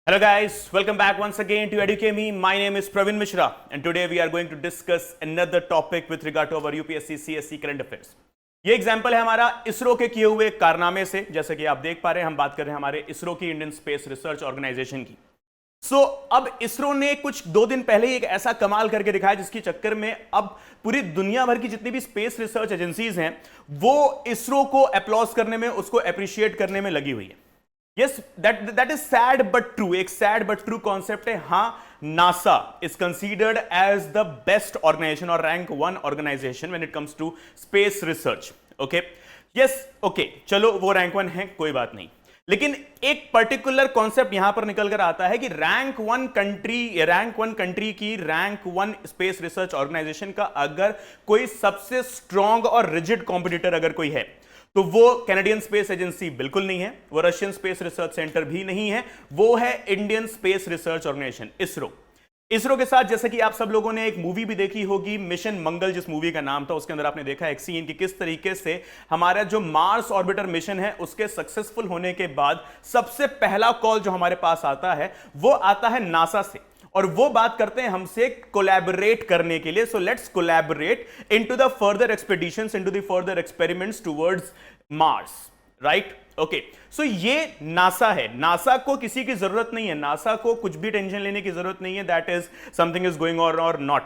Hello guys, welcome back once again to EduCame. My name is Praveen Mishra and today we are going to discuss another topic with regard to our UPSC CSC current affairs. ये example है हमारा इसरो के किए हुए कारनामे से। जैसे कि आप देख पा रहे हैं, हम बात कर रहे हैं हमारे इसरो की, इंडियन स्पेस रिसर्च ऑर्गेनाइजेशन की। अब इसरो ने कुछ 2 दिन पहले ही एक ऐसा कमाल करके दिखाया जिसके चक्कर में अब पूरी दुनिया भर की जितनी भी स्पेस रिसर्च एजेंसीज हैं वो इसरो को अप्लॉज करने में, उसको अप्रिशिएट करने में लगी हुई है। Yes, that is sad but true. एक sad but true concept है। हाँ, NASA is considered as the best organization or rank 1 organization when it comes to space research. Okay? Yes, okay. चलो वो rank 1 है, कोई बात नहीं। लेकिन एक पर्टिकुलर कॉन्सेप्ट यहां पर निकल कर आता है कि रैंक 1 कंट्री की रैंक 1 स्पेस रिसर्च ऑर्गेनाइजेशन का अगर कोई सबसे स्ट्रॉन्ग और रिजिड कॉम्पिटिटर अगर कोई है तो वो कैनेडियन स्पेस एजेंसी बिल्कुल नहीं है, वो रशियन स्पेस रिसर्च सेंटर भी नहीं है, वो है Indian space research organisation ISRO. ISRO के साथ जैसे कि आप सब लोगों ने एक मूवी भी देखी होगी, मिशन मंगल जिस मूवी का नाम था, उसके अंदर आपने देखा एक सीन कि किस तरीके से हमारा जो मार्स ऑर्बिटर मिशन है उसके सक्सेसफुल होने के बाद सबसे पहला कॉल जो हमारे पास आता है वो आता है नासा से और वो बात करते हैं हमसे कोलैबोरेट करने के लिए। So let's collaborate into the further expeditions, into the further experiments towards Mars, right? Okay, so ये नासा है। नासा को किसी की जरूरत नहीं है, नासा को कुछ भी टेंशन लेने की जरूरत नहीं है that is something is going on or not,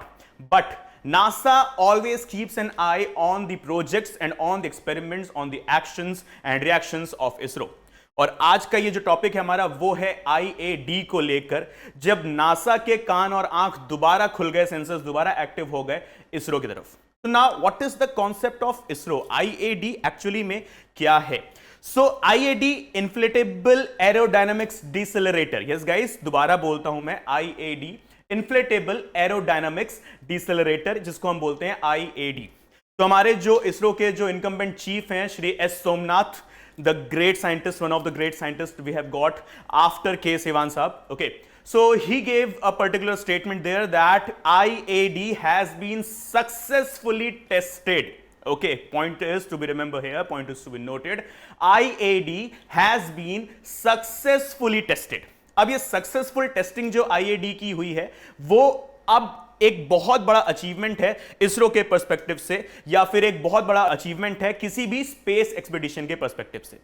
but NASA always keeps an eye on the projects and on the experiments, on the actions and reactions of ISRO. और आज का ये जो टॉपिक है हमारा वो है IAD को लेकर। जब नासा के कान और आंख दोबारा खुल गए, सेंसर्स दोबारा एक्टिव हो गए इसरो की तरफ। तो now what is the concept of ISRO? IAD actually में क्या है? So IAD inflatable aerodynamics decelerator. Yes guys, दोबारा बोलता हूं मैं, IAD इन्फ्लेटेबल एरोडायनामिक्स डिसेलरेटर, जिसको हम बोलते हैं IAD। तो हमारे जो इसरो के जो इनकम्बेंट चीफ हैं Shri S Somnath, the great scientist, one of the great scientists we have got after K. Sivan Saab. Okay, so he gave a particular statement there that IAD has been successfully tested. Okay, point is to be remember here, point is to be noted. IAD has been successfully tested. अब ये successful testing जो IAD की हुई है वो अब एक बहुत बड़ा अचीवमेंट है इसरो के पर्सपेक्टिव से, या फिर एक बहुत बड़ा अचीवमेंट है किसी भी स्पेस एक्सपीडिशन के पर्सपेक्टिव से।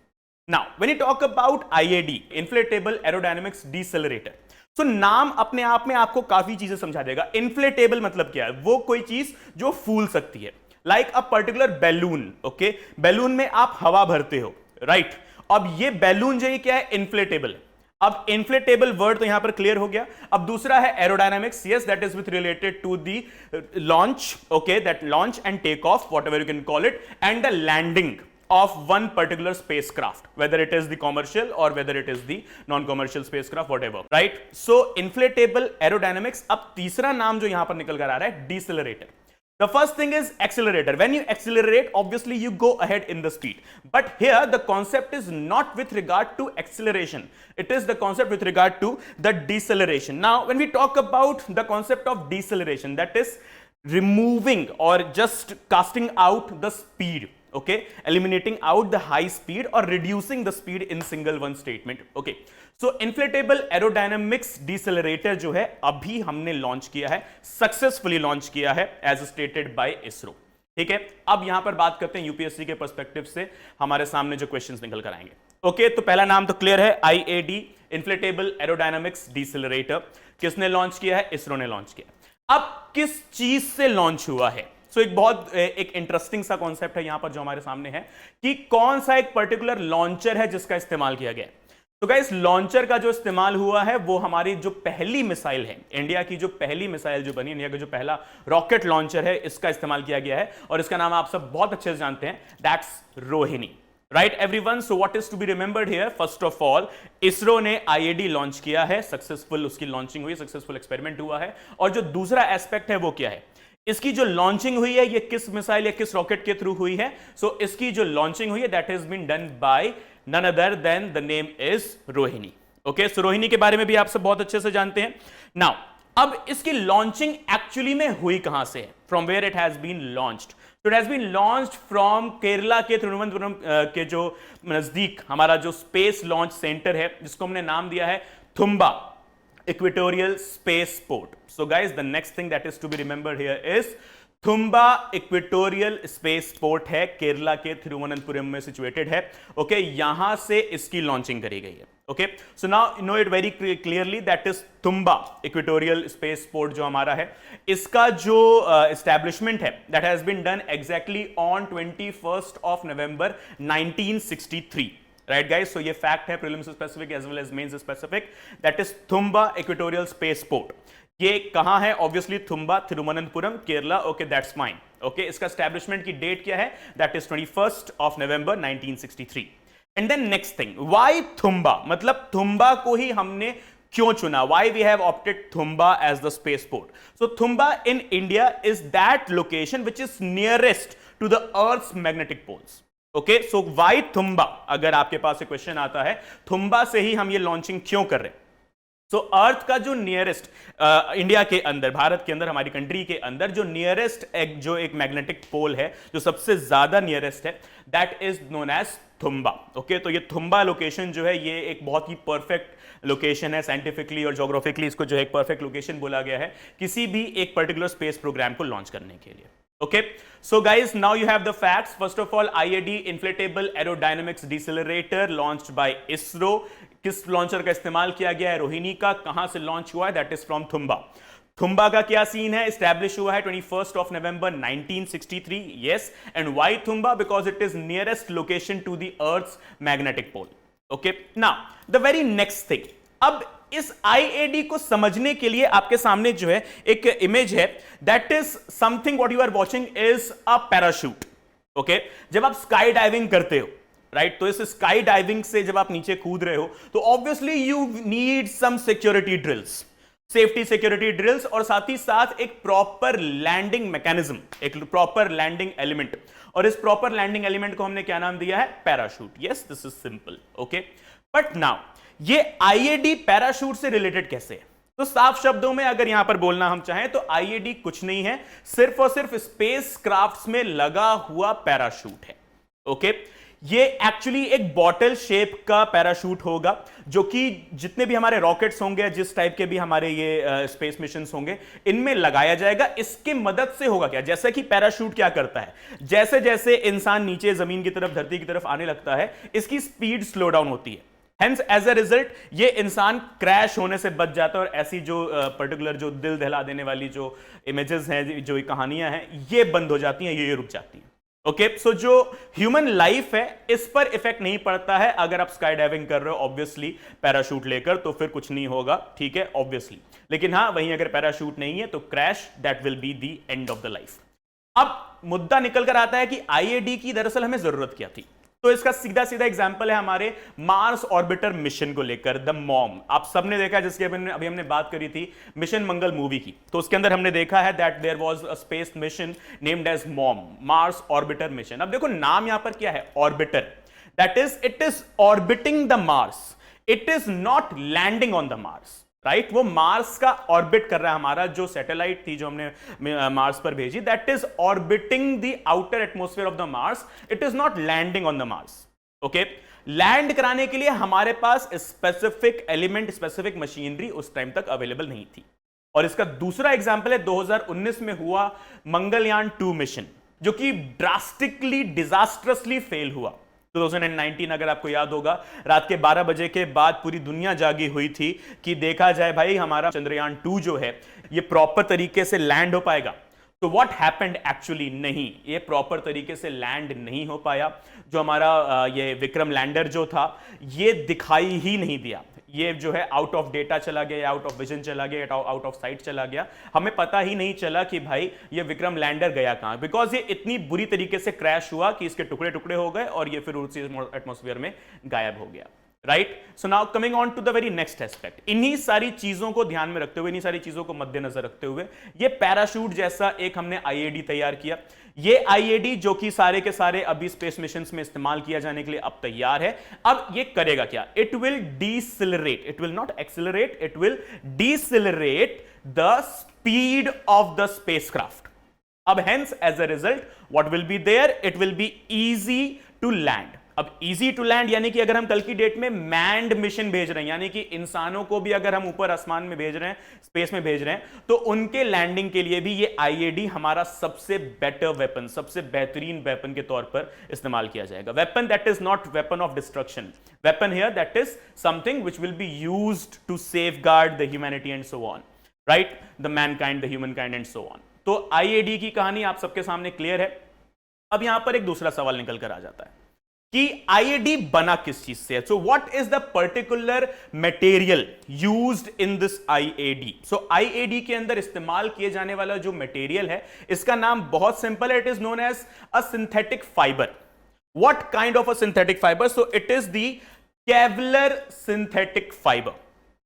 Now when you talk about IAD, inflatable aerodynamics decelerator, तो नाम अपने आप में आपको काफी चीजें समझा देगा। इन्फ्लेटेबल मतलब क्या है? वो कोई चीज जो फूल सकती है, like a particular balloon. Okay, balloon में आप हवा भरते हो, राइट? अब ये बैलून जो है क्या है? इन्फ्लेटेबल। अब इन्फ्लेटेबल वर्ड तो यहां पर क्लियर हो गया। अब दूसरा है aerodynamics. Yes, that is with related to the launch, okay, that launch and take off, whatever you can call it, and the landing of one particular spacecraft, whether it is the commercial or whether it is the non-commercial spacecraft, whatever, right? So inflatable aerodynamics। अब तीसरा नाम जो यहां पर निकल कर आ रहा है, decelerator। The first thing is accelerator. When you accelerate, obviously you go ahead in the speed. But here the concept is not with regard to acceleration. It is the concept with regard to the deceleration. Now, when we talk about the concept of deceleration, that is removing or just casting out the speed. Okay, eliminating out the high speed or reducing the speed in single one statement. Okay, so inflatable aerodynamics decelerator जो है अभी हमने launch किया है, successfully launch किया है as stated by ISRO. ठीक है, अब यहां पर बात करते हैं यूपीएससी के पर्सपेक्टिव से हमारे सामने जो क्वेश्चंस निकल कर आएंगे। ओके, तो पहला नाम तो क्लियर है, IAD इन्फ्लेटेबल एरोडायनामिक्स डिसेलरेटर। किसने लॉन्च किया है? इसरो ने लॉन्च किया। अब किस चीज से लॉन्च हुआ है? सो एक इंटरेस्टिंग सा कॉन्सेप्ट है यहां पर जो हमारे सामने है कि कौन सा एक पर्टिकुलर लॉन्चर है जिसका इस्तेमाल किया गया है। तो गाइस, लॉन्चर का जो इस्तेमाल हुआ है वो हमारी जो पहली मिसाइल है, इंडिया की जो पहली मिसाइल जो बनी, इंडिया का जो पहला रॉकेट लॉन्चर है, इसका इस्तेमाल किया गया है और इसका नाम आप सब बहुत अच्छे से जानते हैं, that's Rohini, right everyone? So what is to be remembered here? First of all, ISRO ने IAD लॉन्च किया है, सक्सेसफुल उसकी लॉन्चिंग हुई, सक्सेसफुल एक्सपेरिमेंट हुआ है। और जो दूसरा एस्पेक्ट है वो क्या है? इसकी जो लॉन्चिंग हुई है ये किस मिसाइल या किस रॉकेट के थ्रू हुई है? सो इसकी जो लॉन्चिंग हुई है that has been done by none other than the name is Rohini. Okay, so Rohini के बारे में भी आप सब बहुत अच्छे से जानते हैं। नाउ अब इसकी लॉन्चिंग एक्चुअली में हुई कहां से है? From where it has been launched? So it has been launched from Kerala के तिरुवनंतपुरम के जो नजदीक हमारा जो स्पेस लॉन्च सेंटर है, जिसको हमने नाम दिया है Thumba equatorial space port. So guys, the next thing that is to be remembered here is Thumba equatorial space port है, केरला के तिरुवनंतपुरम में सिचुएटेड है. ओके, यहां से इसकी लॉन्चिंग करी गई है. Okay, so now know it very clearly that is Thumba equatorial space port जो हमारा है. इसका जो एस्टैब्लिशमेंट है that has been done exactly on 21st of November 1963. Right guys, so ये fact है prelims specific as well as mains specific, that is Thumba Equatorial Space Port. ये कहां है? Obviously Thumba, Thiruvananthapuram, Kerala. Okay, that's fine. Okay, इसका establishment की date क्या है? That is 21st of November 1963. And then next thing, why Thumba, मतलब थुम्बा को ही हमने क्यों चुना? Why we have opted Thumba as the space port? So Thumba in India is that location which is nearest to the earth's magnetic poles. Okay, so why Thumba? अगर आपके पास एक question आता है, थुम्बा से ही हम ये लॉन्चिंग क्यों कर रहे हैं? सो अर्थ का जो नियरेस्ट इंडिया के अंदर, भारत के अंदर, हमारी कंट्री के अंदर जो नियरेस्ट जो एक मैग्नेटिक पोल है, जो सबसे ज्यादा नियरेस्ट है, that is known as Thumba. Okay, तो ये थुम्बा लोकेशन जो है, ये एक बहुत ही परफेक्ट लोकेशन है. साइंटिफिकली और ज्योग्राफिकली इसको जो है एक परफेक्ट लोकेशन बोला गया है किसी भी एक पर्टिकुलर स्पेस प्रोग्राम को लॉन्च करने के लिए. Okay, so guys, now you have the facts. First of all, IAD inflatable aerodynamics decelerator launched by ISRO. किस लॉन्चर का इस्तेमाल किया गया है? रोहिणी का. कहां से लॉन्च हुआ है? That is from Thumba. Thumba का क्या सीन है? एस्टैब्लिश हुआ है 21st of November 1963. Yes, and why Thumba? Because it is nearest location to the Earth's magnetic pole. Okay, now the very next thing. अब इस IAD को समझने के लिए आपके सामने जो है एक इमेज है, that is something what you are watching is a parachute. Okay, जब आप स्काई डाइविंग करते हो, राइट, तो इस स्काई डाइविंग से जब आप नीचे कूद रहे हो तो obviously you need some security drills, safety security drills, और साथ ही साथ एक प्रॉपर लैंडिंग मैकेनिज्म, एक प्रॉपर लैंडिंग एलिमेंट. और इस प्रॉपर लैंडिंग एलिमेंट को हमने क्या नाम दिया है? Parachute. Yes, this is simple. Okay, but now ये IAD पैराशूट से रिलेटेड कैसे है? तो साफ शब्दों में अगर यहां पर बोलना हम चाहें तो IAD कुछ नहीं है, सिर्फ और सिर्फ स्पेस क्राफ्ट में लगा हुआ पैराशूट है. ओके, ये एक्चुअली एक बॉटल शेप का पैराशूट होगा, जो कि जितने भी हमारे रॉकेट्स होंगे, जिस टाइप के भी हमारे ये स्पेस मिशन होंगे, इनमें लगाया जाएगा. इसकी मदद से होगा क्या? जैसे कि पैराशूट क्या करता है, जैसे जैसे इंसान नीचे जमीन की तरफ, धरती की तरफ आने लगता है, इसकी स्पीड स्लो डाउन होती है. Hence, as a result, ये इंसान क्रैश होने से बच जाता है, और ऐसी जो पर्टिकुलर जो दिल दहला देने वाली जो इमेजेस हैं, जो कहानियां हैं, ये बंद हो जाती हैं, ये रुक जाती हैं. ओके, सो जो ह्यूमन लाइफ है इस पर इफेक्ट नहीं पड़ता है अगर आप स्काई डाइविंग कर रहे हो ऑब्वियसली पैराशूट लेकर, तो फिर कुछ नहीं होगा. ठीक है, ऑब्वियसली. लेकिन हाँ, वहीं अगर पैराशूट नहीं है तो crash, that will be the end of the life. अब मुद्दा निकल कर आता है कि IAD की दरअसल हमें जरूरत क्या थी. तो इसका सीधा सीधा एग्जांपल है हमारे मार्स ऑर्बिटर मिशन को लेकर, द मॉम. आप सबने देखा है, जिसके अभी हमने बात करी थी मिशन मंगल मूवी की, तो उसके अंदर हमने देखा है that there was a space mission named as MOM, Mars orbiter mission. अब देखो नाम यहां पर क्या है? Orbiter. That is, it is orbiting the Mars, it is not landing on the Mars. Right, वो मार्स का ऑर्बिट कर रहा है. हमारा जो सैटेलाइट थी जो हमने मार्स पर भेजी, that is orbiting the outer atmosphere of the Mars, it is not landing on the Mars. Okay, land कराने के लिए हमारे पास स्पेसिफिक एलिमेंट, स्पेसिफिक मशीनरी उस टाइम तक अवेलेबल नहीं थी. और इसका दूसरा एग्जांपल है 2019 में हुआ मंगलयान 2 मिशन, जो कि ड्रास्टिकली, डिजास्ट्रसली फेल हुआ. 2019, अगर आपको याद होगा, रात के 12 बजे के बाद पूरी दुनिया जागी हुई थी कि देखा जाए भाई हमारा चंद्रयान 2 जो है ये प्रॉपर तरीके से लैंड हो पाएगा. तो व्हाट हैपेंड एक्चुअली? नहीं, ये प्रॉपर तरीके से लैंड नहीं हो पाया. जो हमारा ये विक्रम लैंडर जो था, ये दिखाई ही नहीं दिया. ये जो है आउट ऑफ डेटा चला गया, आउट ऑफ विजन चला गया, आउट ऑफ साइट चला गया. हमें पता ही नहीं चला कि भाई ये विक्रम लैंडर गया कहां, बिकॉज ये इतनी बुरी तरीके से क्रैश हुआ कि इसके टुकड़े टुकड़े हो गए और ये फिर उसी एटमॉस्फेयर में गायब हो गया. Right, so now coming on to the very next aspect. इन्हीं सारी चीजों को ध्यान में रखते हुए, इन्हीं सारी चीजों को मद्देनजर रखते हुए, ये पैराशूट जैसा एक हमने IAD तैयार किया. ये IAD जो कि सारे के सारे अभी स्पेस मिशंस में इस्तेमाल किया जाने के लिए अब तैयार है. अब ये करेगा क्या? It will decelerate, it will not accelerate, it will decelerate the speed of the spacecraft. अब hence as a result what will be there, it will be easy to land. अब इजी टू लैंड यानी कि अगर हम कल की date में manned mission भेज रहे हैं, यानी कि इंसानों को भी अगर हम ऊपर आसमान में भेज रहे हैं, स्पेस में भेज रहे हैं, तो उनके लैंडिंग के लिए भी ये आईएडी हमारा सबसे बेटर वेपन, सबसे बेहतरीन वेपन के तौर पर इस्तेमाल किया जाएगा। Weapon that is not weapon of destruction, weapon here that is something which will be used to safeguard the humanity and so on, right, the mankind, the human kind and so on. तो IAD की कहानी आप सबके सामने clear है। अब यहां पर एक दूसरा सवाल निकल कर आ जाता है कि आईएडी बना किस चीज से है। सो what is the particular material used in this IAD. So IAD के अंदर इस्तेमाल किए जाने वाला जो मटेरियल है, इसका नाम बहुत सिंपल है, it is known as a synthetic fibre. What kind of a synthetic fibre? So it is the Kevlar synthetic fibre.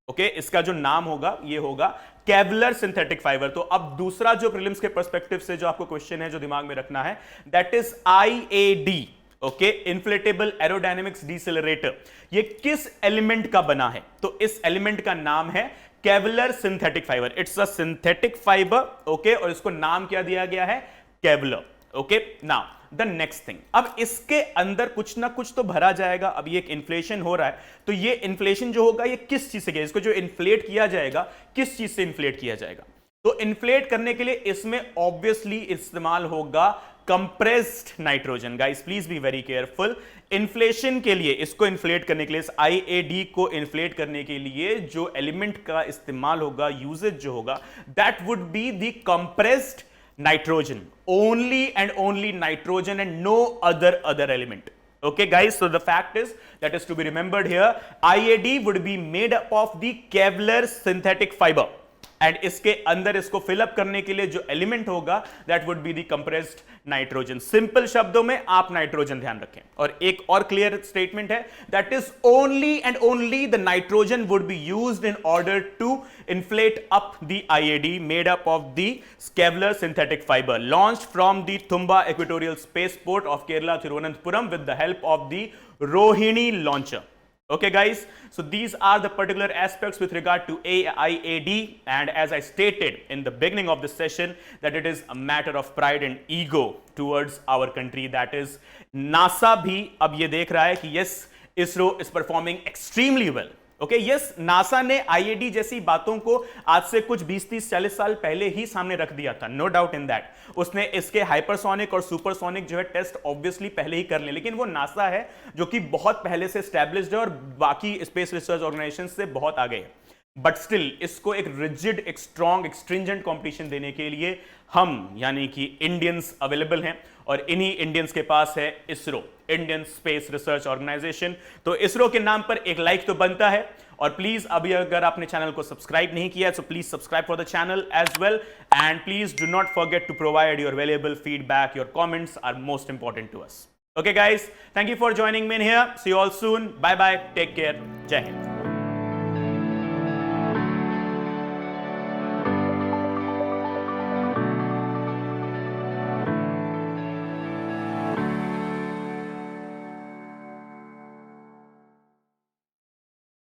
Okay, इसका जो नाम होगा ये होगा केवलर सिंथेटिक फाइबर। तो अब दूसरा जो प्रीलिम्स के पर्सपेक्टिव से जो आपको क्वेश्चन है, जो दिमाग में रखना है, that is IAD. Okay, inflatable aerodynamics decelerator. ये किस एलिमेंट का बना है? तो इस एलिमेंट का नाम है Kevlar synthetic fibre. It's a synthetic fibre. Okay, और इसको नाम क्या दिया गया है? Kevlar. Okay, now the next thing, अब इसके अंदर कुछ ना कुछ तो भरा जाएगा। अब ये एक इन्फ्लेशन हो रहा है, तो ये इन्फ्लेशन जो होगा ये किस चीज से किया? इसको जो इन्फ्लेट किया जाएगा, किस चीज से इन्फ्लेट किया जाएगा? तो इन्फ्लेट करने के लिए इसमें ऑब्वियसली इस्तेमाल होगा compressed nitrogen. Guys please be very careful. Inflation के लिए, इसको इन्फ्लेट करने के लिए, इस आईएडी को इन्फ्लेट करने के लिए जो एलिमेंट का इस्तेमाल होगा, यूजेज जो होगा, that would be the compressed nitrogen, only and only nitrogen and no other element. Okay guys, so the fact is that is to be remembered here, IAD would be made up of the Kevlar synthetic fiber and इसके अंदर इसको fill up करने के लिए जो element होगा that would be the compressed nitrogen. Simple शब्दों में आप नाइट्रोजन ध्यान रखें। और एक और क्लियर स्टेटमेंट है, that is only and only the nitrogen would be used in order to inflate up the IAD made up of the Kevlar synthetic fiber launched from the Thumba equatorial spaceport of Kerala Thiruvananthapuram with the help of the Rohini launcher. Okay guys, so these are the particular aspects with regard to IAD, and as I stated in the beginning of this session that it is a matter of pride and ego towards our country, that is NASA भी अब ये देख रहा है कि yes, ISRO is performing extremely well. Okay, yes, NASA ने IAD जैसी बातों को आज से कुछ 20-30-40 साल पहले ही सामने रख दिया था, नो डाउट इन दैट। उसने इसके हाइपरसोनिक और सुपरसोनिक जो है टेस्ट ऑब्वियसली पहले ही कर लिए, लेकिन वो नासा है जो कि बहुत पहले से एस्टैब्लिश्ड है और बाकी स्पेस रिसर्च ऑर्गेनाइजेशन से बहुत आगे है। बट स्टिल इसको एक रिजिड, एक स्ट्रॉन्ग, एक स्ट्रिंजेंट कॉम्पिटिशन देने के लिए हम यानी कि इंडियंस अवेलेबल हैं, और इन्हीं इंडियंस के पास है ISRO, Indian space research organisation. तो इसरो के नाम पर एक लाइक तो बनता है, और प्लीज अभी अगर आपने चैनल को सब्सक्राइब नहीं किया तो please subscribe for the channel as well, and please do not forget to provide your valuable feedback, your comments are most important to us. Okay guys, thank you for joining me here, see you all soon, bye bye, take care, जय हिंद।